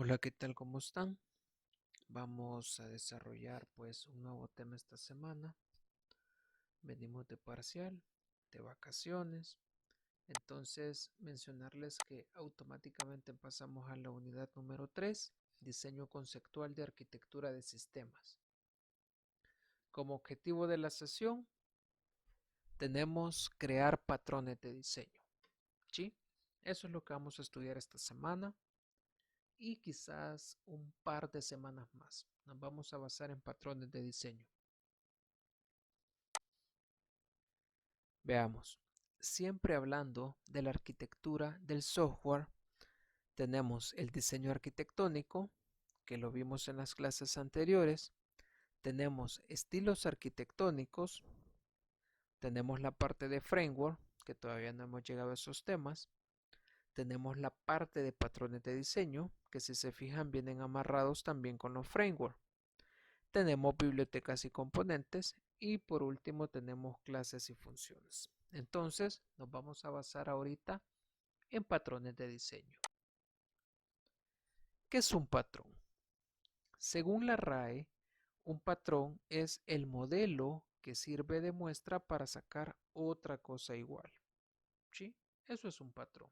Hola, ¿qué tal? ¿Cómo están? Vamos a desarrollar pues un nuevo tema esta semana. Venimos de parcial, de vacaciones. Entonces, mencionarles que automáticamente pasamos a la unidad número 3, diseño conceptual de arquitectura de sistemas. Como objetivo de la sesión, tenemos crear patrones de diseño. ¿Sí? Eso es lo que vamos a estudiar esta semana y quizás un par de semanas más. Nos vamos a basar en patrones de diseño. Veamos, siempre hablando de la arquitectura del software, tenemos el diseño arquitectónico, que lo vimos en las clases anteriores, tenemos estilos arquitectónicos, tenemos la parte de framework, que todavía no hemos llegado a esos temas, tenemos la parte de patrones de diseño, que si se fijan vienen amarrados también con los frameworks. Tenemos bibliotecas y componentes y por último tenemos clases y funciones. Entonces nos vamos a basar ahorita en patrones de diseño. ¿Qué es un patrón? Según la RAE, un patrón es el modelo que sirve de muestra para sacar otra cosa igual. ¿Sí? Eso es un patrón.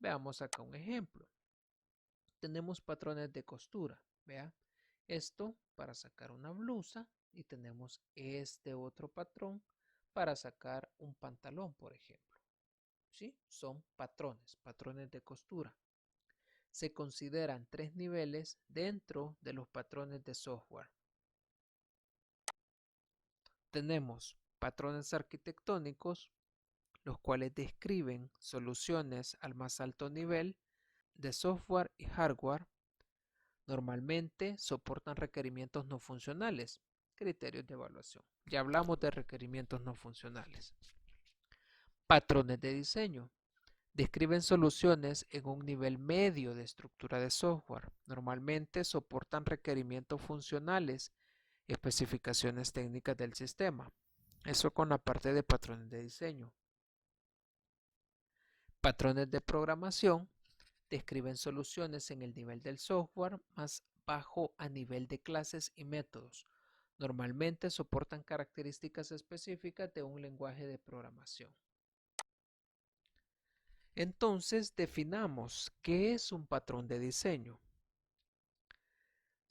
Veamos acá un ejemplo. Tenemos patrones de costura. Vea, esto para sacar una blusa y tenemos este otro patrón para sacar un pantalón, por ejemplo. ¿Sí? Son patrones, patrones de costura. Se consideran tres niveles dentro de los patrones de software. Tenemos patrones arquitectónicos, los cuales describen soluciones al más alto nivel de software y hardware. Normalmente soportan requerimientos no funcionales, criterios de evaluación. Ya hablamos de requerimientos no funcionales. Patrones de diseño. Describen soluciones en un nivel medio de estructura de software. Normalmente soportan requerimientos funcionales, especificaciones técnicas del sistema. Eso con la parte de patrones de diseño. Patrones de programación describen soluciones en el nivel del software más bajo a nivel de clases y métodos. Normalmente soportan características específicas de un lenguaje de programación. Entonces definamos qué es un patrón de diseño.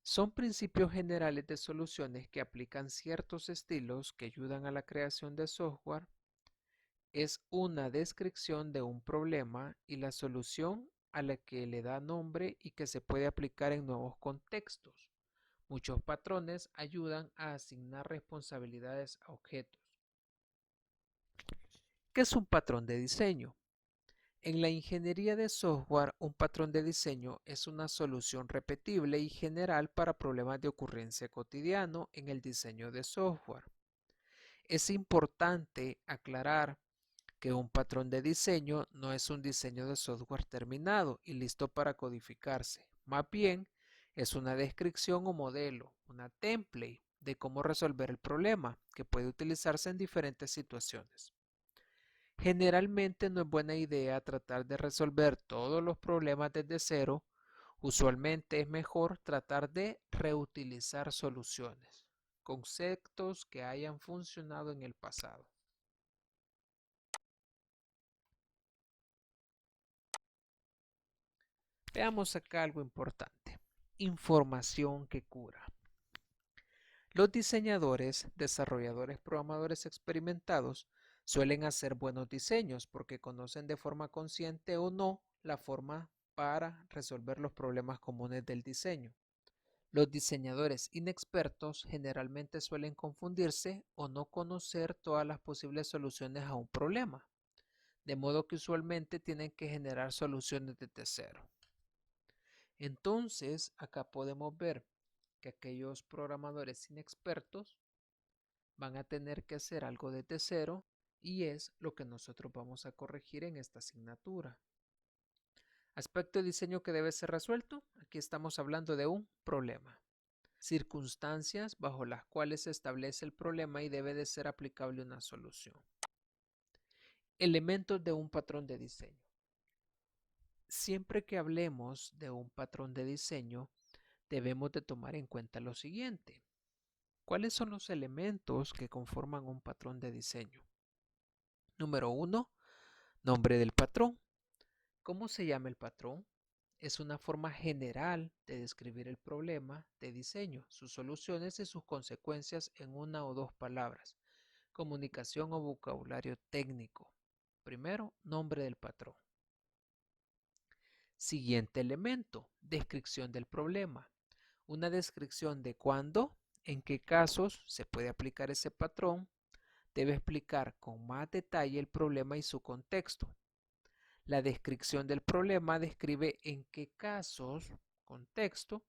Son principios generales de soluciones que aplican ciertos estilos que ayudan a la creación de software. Es una descripción de un problema y la solución a la que le da nombre y que se puede aplicar en nuevos contextos. Muchos patrones ayudan a asignar responsabilidades a objetos. ¿Qué es un patrón de diseño? En la ingeniería de software, un patrón de diseño es una solución repetible y general para problemas de ocurrencia cotidiano en el diseño de software. Es importante aclarar que un patrón de diseño no es un diseño de software terminado y listo para codificarse. Más bien, es una descripción o modelo, una template de cómo resolver el problema que puede utilizarse en diferentes situaciones. Generalmente no es buena idea tratar de resolver todos los problemas desde cero. Usualmente es mejor tratar de reutilizar soluciones, conceptos que hayan funcionado en el pasado. Veamos acá algo importante. Información que cura. Los diseñadores, desarrolladores, programadores experimentados suelen hacer buenos diseños porque conocen de forma consciente o no la forma para resolver los problemas comunes del diseño. Los diseñadores inexpertos generalmente suelen confundirse o no conocer todas las posibles soluciones a un problema, de modo que usualmente tienen que generar soluciones desde cero. Entonces, acá podemos ver que aquellos programadores inexpertos van a tener que hacer algo desde cero y es lo que nosotros vamos a corregir en esta asignatura. Aspecto de diseño que debe ser resuelto. Aquí estamos hablando de un problema. Circunstancias bajo las cuales se establece el problema y debe de ser aplicable una solución. Elementos de un patrón de diseño. Siempre que hablemos de un patrón de diseño, debemos de tomar en cuenta lo siguiente. ¿Cuáles son los elementos que conforman un patrón de diseño? Número 1, nombre del patrón. ¿Cómo se llama el patrón? Es una forma general de describir el problema de diseño, sus soluciones y sus consecuencias en una o dos palabras. Comunicación o vocabulario técnico. Primero, nombre del patrón. Siguiente elemento, descripción del problema. Una descripción de cuándo, en qué casos se puede aplicar ese patrón. Debe explicar con más detalle el problema y su contexto. La descripción del problema describe en qué casos, contexto,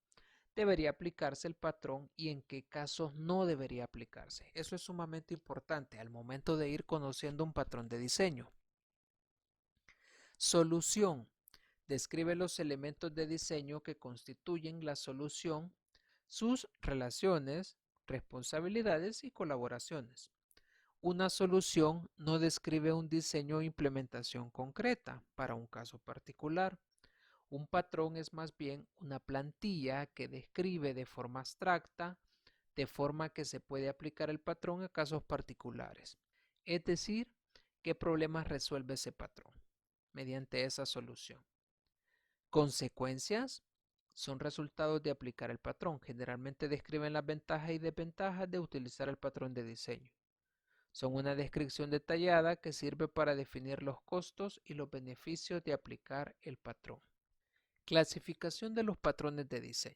debería aplicarse el patrón y en qué casos no debería aplicarse. Eso es sumamente importante al momento de ir conociendo un patrón de diseño. Solución. Describe los elementos de diseño que constituyen la solución, sus relaciones, responsabilidades y colaboraciones. Una solución no describe un diseño o implementación concreta para un caso particular. Un patrón es más bien una plantilla que describe de forma abstracta, de forma que se puede aplicar el patrón a casos particulares. Es decir, qué problemas resuelve ese patrón mediante esa solución. Consecuencias son resultados de aplicar el patrón. Generalmente describen las ventajas y desventajas de utilizar el patrón de diseño. Son una descripción detallada que sirve para definir los costos y los beneficios de aplicar el patrón. Clasificación de los patrones de diseño.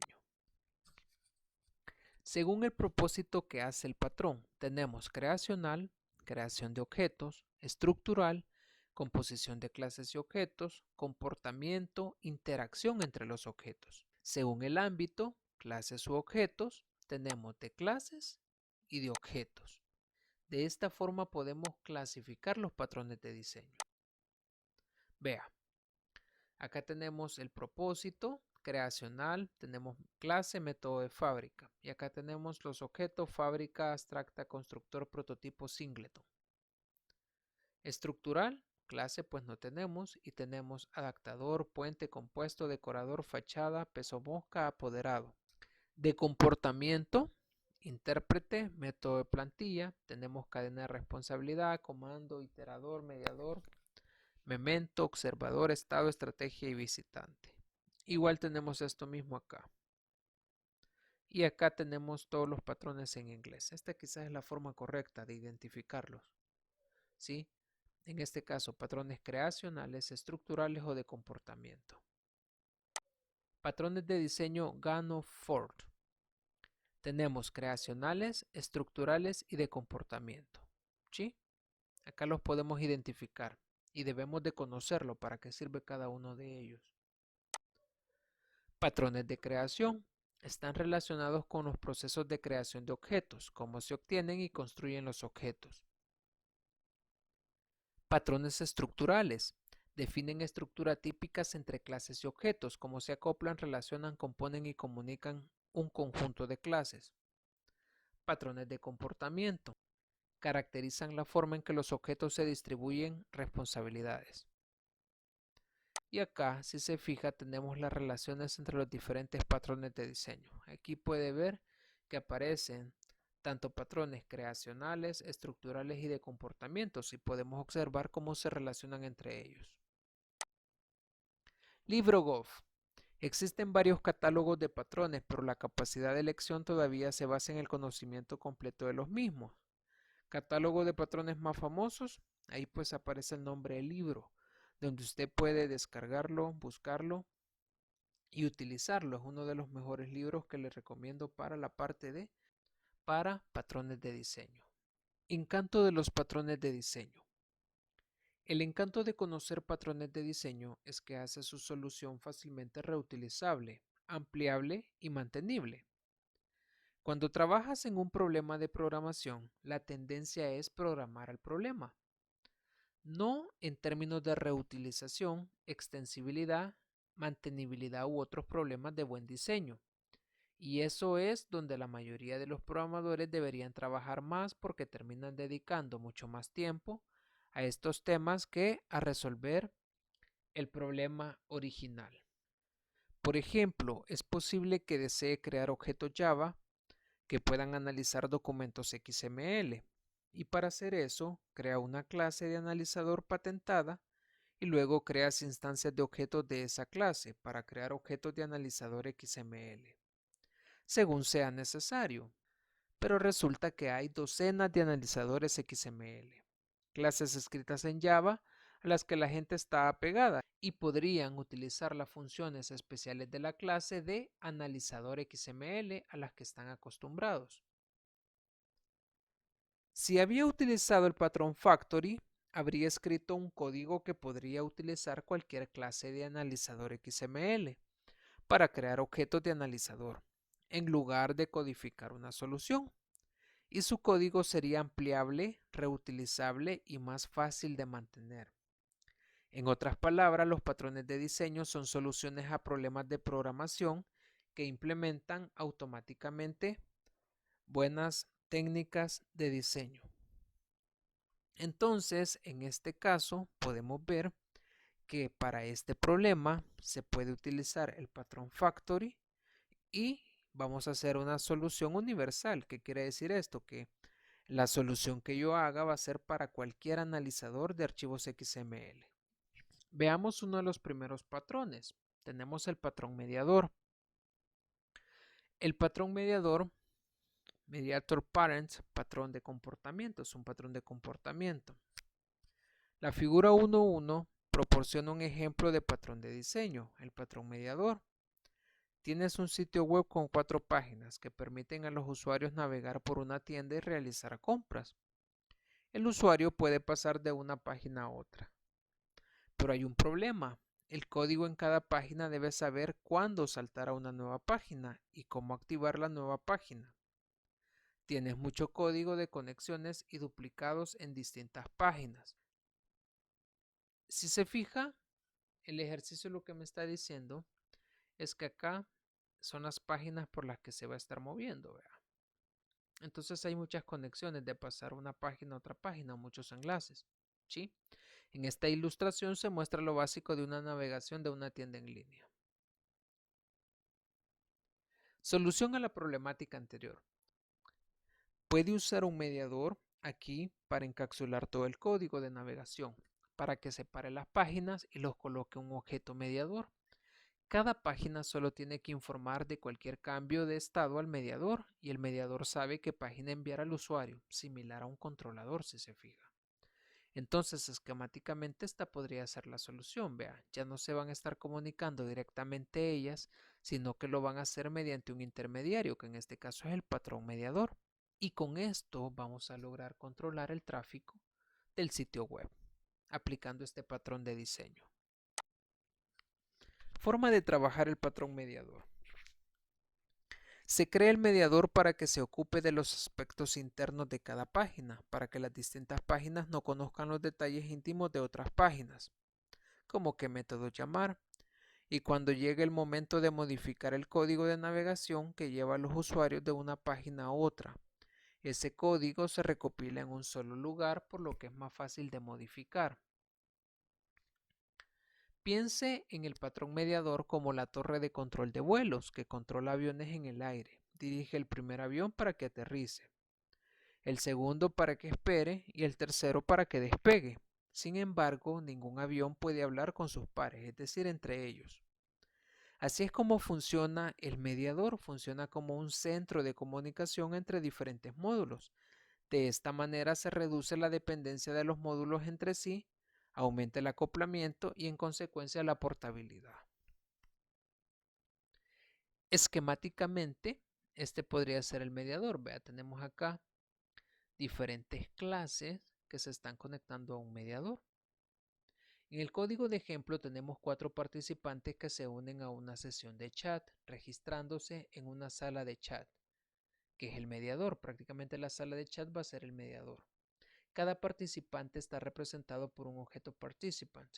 Según el propósito que hace el patrón, tenemos creacional, creación de objetos, estructural, composición de clases y objetos, comportamiento, interacción entre los objetos. Según el ámbito, clases u objetos, tenemos de clases y de objetos. De esta forma podemos clasificar los patrones de diseño. Vea, acá tenemos el propósito creacional, tenemos clase, método de fábrica. Y acá tenemos los objetos, fábrica, abstracta, constructor, prototipo, singleton. Estructural, clase pues no tenemos y tenemos adaptador, puente, compuesto, decorador, fachada, peso mosca, apoderado. De comportamiento, intérprete, método de plantilla, tenemos cadena de responsabilidad, comando, iterador, mediador, memento, observador, estado, estrategia y visitante. Igual tenemos esto mismo acá. Y acá tenemos todos los patrones en inglés. Esta quizás es la forma correcta de identificarlos. ¿Sí? En este caso, patrones creacionales, estructurales o de comportamiento. Patrones de diseño Gantt-Ford. Tenemos creacionales, estructurales y de comportamiento. ¿Sí? Acá los podemos identificar y debemos de conocerlo para qué sirve cada uno de ellos. Patrones de creación. Están relacionados con los procesos de creación de objetos, cómo se obtienen y construyen los objetos. Patrones estructurales. Definen estructuras típicas entre clases y objetos, cómo se acoplan, relacionan, componen y comunican un conjunto de clases. Patrones de comportamiento. Caracterizan la forma en que los objetos se distribuyen responsabilidades. Y acá, si se fija, tenemos las relaciones entre los diferentes patrones de diseño. Aquí puede ver que aparecen tanto patrones creacionales, estructurales y de comportamientos y podemos observar cómo se relacionan entre ellos. LibreGov. Existen varios catálogos de patrones, pero la capacidad de elección todavía se basa en el conocimiento completo de los mismos. Catálogo de patrones más famosos, ahí pues aparece el nombre del libro, donde usted puede descargarlo, buscarlo y utilizarlo. Es uno de los mejores libros que le recomiendo para la parte de patrones de diseño. Encanto de los patrones de diseño. El encanto de conocer patrones de diseño es que hace su solución fácilmente reutilizable, ampliable y mantenible. Cuando trabajas en un problema de programación, la tendencia es programar el problema, no en términos de reutilización, extensibilidad, mantenibilidad u otros problemas de buen diseño. Y eso es donde la mayoría de los programadores deberían trabajar más porque terminan dedicando mucho más tiempo a estos temas que a resolver el problema original. Por ejemplo, es posible que desee crear objetos Java que puedan analizar documentos XML. Y para hacer eso, crea una clase de analizador patentada y luego creas instancias de objetos de esa clase para crear objetos de analizador XML, según sea necesario. Pero resulta que hay docenas de analizadores XML, clases escritas en Java a las que la gente está apegada y podrían utilizar las funciones especiales de la clase de analizador XML a las que están acostumbrados. Si había utilizado el patrón factory, habría escrito un código que podría utilizar cualquier clase de analizador XML para crear objetos de analizador, en lugar de codificar una solución. Y su código sería ampliable, reutilizable y más fácil de mantener. En otras palabras, los patrones de diseño son soluciones a problemas de programación que implementan automáticamente buenas técnicas de diseño. Entonces, en este caso, podemos ver que para este problema se puede utilizar el patrón factory y vamos a hacer una solución universal. ¿Qué quiere decir esto? Que la solución que yo haga va a ser para cualquier analizador de archivos XML. Veamos uno de los primeros patrones. Tenemos el patrón mediador. El patrón mediador, mediator parent, patrón de comportamiento, es un patrón de comportamiento. La figura 1.1 proporciona un ejemplo de patrón de diseño, el patrón mediador. Tienes un sitio web con 4 páginas que permiten a los usuarios navegar por una tienda y realizar compras. El usuario puede pasar de una página a otra. Pero hay un problema. El código en cada página debe saber cuándo saltar a una nueva página y cómo activar la nueva página. Tienes mucho código de conexiones y duplicados en distintas páginas. Si se fija, el ejercicio lo que me está diciendo es que acá son las páginas por las que se va a estar moviendo. ¿Verdad? Entonces hay muchas conexiones de pasar una página a otra página, muchos enlaces. ¿Sí? En esta ilustración se muestra lo básico de una navegación de una tienda en línea. Solución a la problemática anterior. Puede usar un mediador aquí para encapsular todo el código de navegación, para que separe las páginas y los coloque un objeto mediador. Cada página solo tiene que informar de cualquier cambio de estado al mediador y el mediador sabe qué página enviar al usuario, similar a un controlador si se fija. Entonces, esquemáticamente esta podría ser la solución, vea, ya no se van a estar comunicando directamente ellas, sino que lo van a hacer mediante un intermediario, que en este caso es el patrón mediador. Y con esto vamos a lograr controlar el tráfico del sitio web, aplicando este patrón de diseño. Forma de trabajar el patrón mediador. Se crea el mediador para que se ocupe de los aspectos internos de cada página, para que las distintas páginas no conozcan los detalles íntimos de otras páginas, como qué método llamar, y cuando llegue el momento de modificar el código de navegación que lleva a los usuarios de una página a otra. Ese código se recopila en un solo lugar, por lo que es más fácil de modificar. Piense en el patrón mediador como la torre de control de vuelos que controla aviones en el aire. Dirige el primer avión para que aterrice, el segundo para que espere y el tercero para que despegue. Sin embargo, ningún avión puede hablar con sus pares, es decir, entre ellos. Así es como funciona el mediador, funciona como un centro de comunicación entre diferentes módulos. De esta manera se reduce la dependencia de los módulos entre sí, aumenta el acoplamiento y en consecuencia la portabilidad. Esquemáticamente, este podría ser el mediador. Vea, tenemos acá diferentes clases que se están conectando a un mediador. En el código de ejemplo tenemos 4 participantes que se unen a una sesión de chat, registrándose en una sala de chat, que es el mediador. Prácticamente la sala de chat va a ser el mediador. Cada participante está representado por un objeto participant.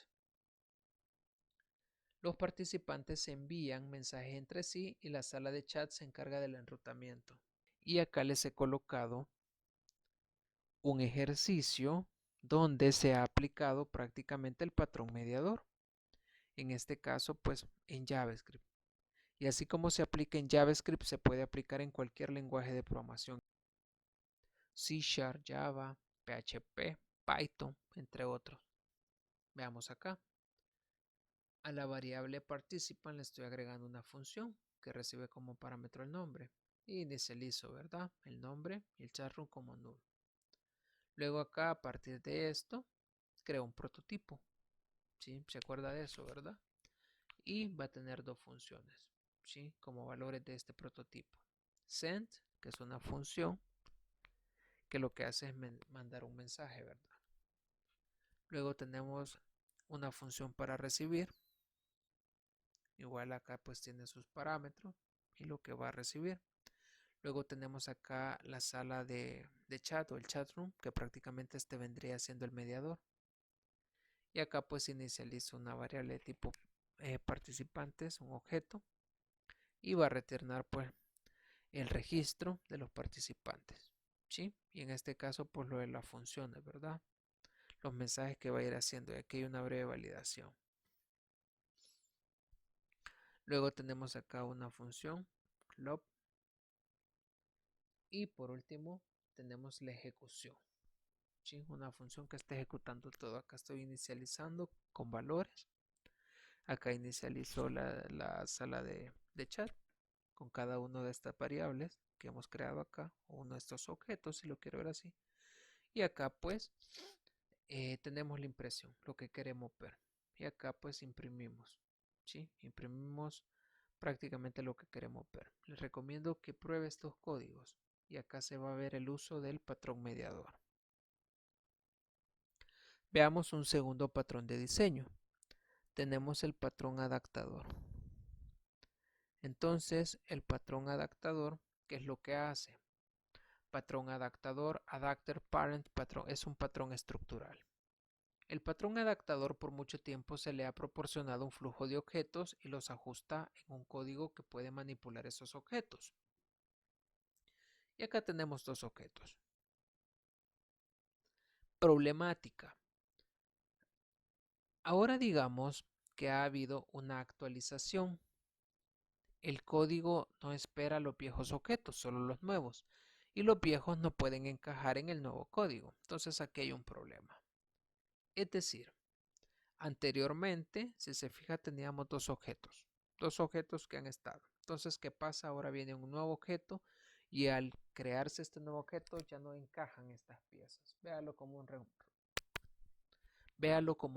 Los participantes se envían mensajes entre sí y la sala de chat se encarga del enrutamiento. Y acá les he colocado un ejercicio donde se ha aplicado prácticamente el patrón mediador. En este caso, pues en JavaScript. Y así como se aplica en JavaScript, se puede aplicar en cualquier lenguaje de programación. C#, Java, PHP, Python, entre otros. Veamos acá. A la variable participant le estoy agregando una función que recibe como parámetro el nombre. Y inicializo, ¿verdad? El nombre y el chatroom como null. Luego acá, a partir de esto, creo un prototipo. ¿Sí? ¿Se acuerda de eso, verdad? Y va a tener dos funciones, ¿sí? Como valores de este prototipo. Send, que es una función que lo que hace es mandar un mensaje, ¿verdad? Luego tenemos una función para recibir. Igual acá pues tiene sus parámetros y lo que va a recibir. Luego tenemos acá la sala de chat o el chat room, que prácticamente este vendría siendo el mediador. Y acá pues inicializo una variable de tipo participantes, un objeto, y va a retornar pues el registro de los participantes, ¿sí? Y en este caso pues lo de las funciones, ¿verdad? Los mensajes que va a ir haciendo, y aquí hay una breve validación. Luego tenemos acá una función loop, y por último tenemos la ejecución, ¿sí? Una función que está ejecutando todo. Acá estoy inicializando con valores. Acá inicializo la sala de chat con cada una de estas variables que hemos creado acá, o uno de estos objetos si lo quiero ver así. Y acá pues tenemos la impresión, lo que queremos ver. Y acá pues imprimimos, ¿sí? Imprimimos prácticamente lo que queremos ver. Les recomiendo que pruebe estos códigos. Y acá se va a ver el uso del patrón mediador. Veamos un segundo patrón de diseño. Tenemos el patrón adaptador. Entonces, el patrón adaptador, ¿qué es lo que hace? Patrón adaptador, adapter parent patrón, es un patrón estructural. El patrón adaptador por mucho tiempo se le ha proporcionado un flujo de objetos y los ajusta en un código que puede manipular esos objetos. Y acá tenemos dos objetos. Problemática. Ahora digamos que ha habido una actualización. El código no espera los viejos objetos, solo los nuevos. Y los viejos no pueden encajar en el nuevo código. Entonces aquí hay un problema. Es decir, anteriormente, si se fija, teníamos dos objetos. Dos objetos que han estado. Entonces, ¿qué pasa? Ahora viene un nuevo objeto y al crearse este nuevo objeto ya no encajan estas piezas. Véalo como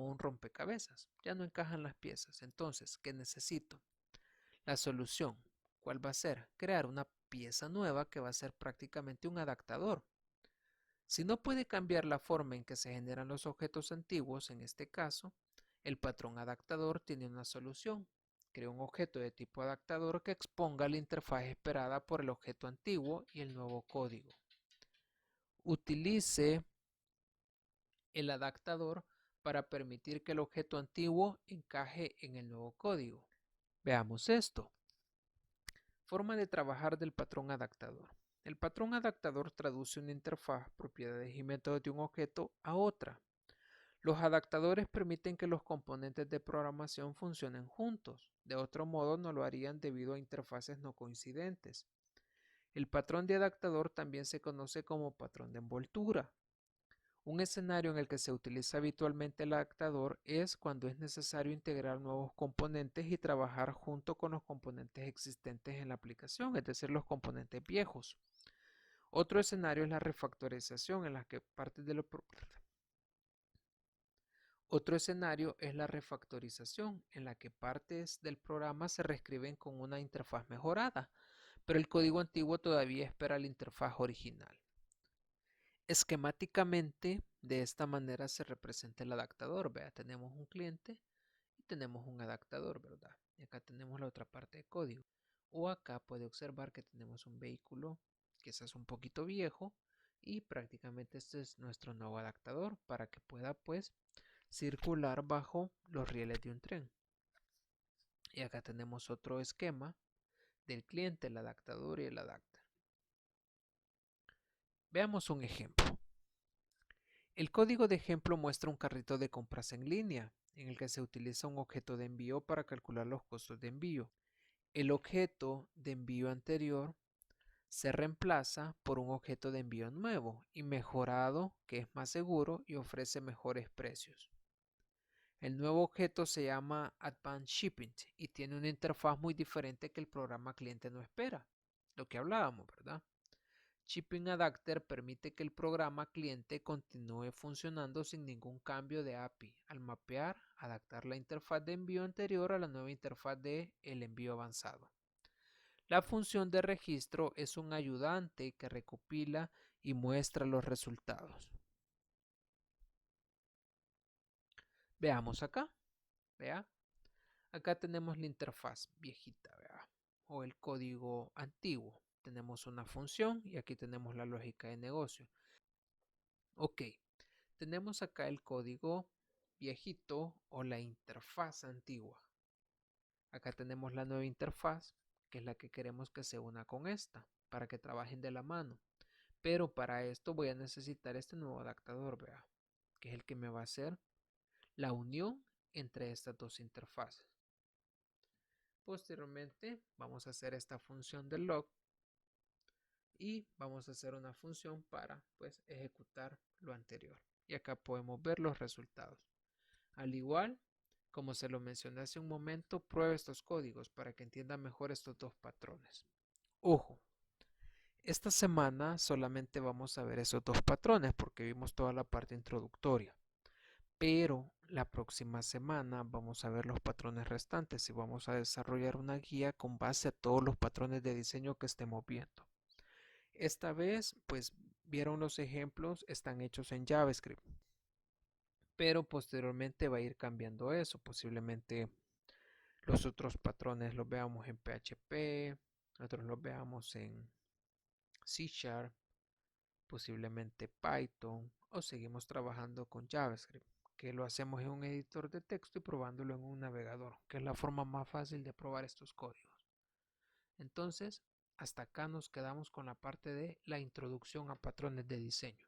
un rompecabezas. Ya no encajan las piezas. Entonces, ¿qué necesito? La solución, ¿cuál va a ser? Crear una pieza nueva que va a ser prácticamente un adaptador. Si no puede cambiar la forma en que se generan los objetos antiguos, en este caso, el patrón adaptador tiene una solución. Crea un objeto de tipo adaptador que exponga la interfaz esperada por el objeto antiguo y el nuevo código. Utilice el adaptador para permitir que el objeto antiguo encaje en el nuevo código. Veamos esto. Forma de trabajar del patrón adaptador. El patrón adaptador traduce una interfaz, propiedades y métodos de un objeto a otra. Los adaptadores permiten que los componentes de programación funcionen juntos. De otro modo no lo harían debido a interfaces no coincidentes. El patrón de adaptador también se conoce como patrón de envoltura. Un escenario en el que se utiliza habitualmente el adaptador es cuando es necesario integrar nuevos componentes y trabajar junto con los componentes existentes en la aplicación, es decir, los componentes viejos. Otro escenario es la refactorización, en la que partes de Otro escenario es la refactorización, en la que partes del programa se reescriben con una interfaz mejorada, pero el código antiguo todavía espera la interfaz original. Esquemáticamente, de esta manera se representa el adaptador. Vea, tenemos un cliente y tenemos un adaptador, ¿verdad? Y acá tenemos la otra parte de código. O acá puede observar que tenemos un vehículo que es un poquito viejo y prácticamente este es nuestro nuevo adaptador para que pueda pues circular bajo los rieles de un tren. Y acá tenemos otro esquema del cliente, el adaptador y el adapter. Veamos un ejemplo. El código de ejemplo muestra un carrito de compras en línea, en el que se utiliza un objeto de envío para calcular los costos de envío. El objeto de envío anterior se reemplaza por un objeto de envío nuevo y mejorado que es más seguro y ofrece mejores precios. El nuevo objeto se llama Advanced Shipping y tiene una interfaz muy diferente que el programa cliente no espera, lo que hablábamos, ¿verdad? Shipping Adapter permite que el programa cliente continúe funcionando sin ningún cambio de API al mapear, adaptar la interfaz de envío anterior a la nueva interfaz de el envío avanzado. La función de registro es un ayudante que recopila y muestra los resultados. Veamos acá, vea. Acá tenemos la interfaz viejita, vea, o el código antiguo. Tenemos una función y aquí tenemos la lógica de negocio. Ok, tenemos acá el código viejito o la interfaz antigua. Acá tenemos la nueva interfaz, que es la que queremos que se una con esta, para que trabajen de la mano. Pero para esto voy a necesitar este nuevo adaptador, vea, que es el que me va a hacer la unión entre estas dos interfaces. Posteriormente vamos a hacer esta función de log y vamos a hacer una función para pues ejecutar lo anterior. Y acá podemos ver los resultados. Al igual, como se lo mencioné hace un momento, pruebe estos códigos para que entienda mejor estos dos patrones. Ojo, esta semana solamente vamos a ver esos dos patrones porque vimos toda la parte introductoria. Pero la próxima semana vamos a ver los patrones restantes y vamos a desarrollar una guía con base a todos los patrones de diseño que estemos viendo. Esta vez, pues vieron los ejemplos, están hechos en JavaScript, pero posteriormente va a ir cambiando eso. Posiblemente los otros patrones los veamos en PHP, otros los veamos en C Sharp, posiblemente Python, o seguimos trabajando con JavaScript, que lo hacemos en un editor de texto y probándolo en un navegador, que es la forma más fácil de probar estos códigos. Entonces, hasta acá nos quedamos con la parte de la introducción a patrones de diseño.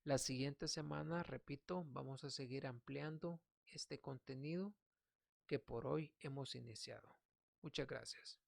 La siguiente semana, repito, vamos a seguir ampliando este contenido que por hoy hemos iniciado. Muchas gracias.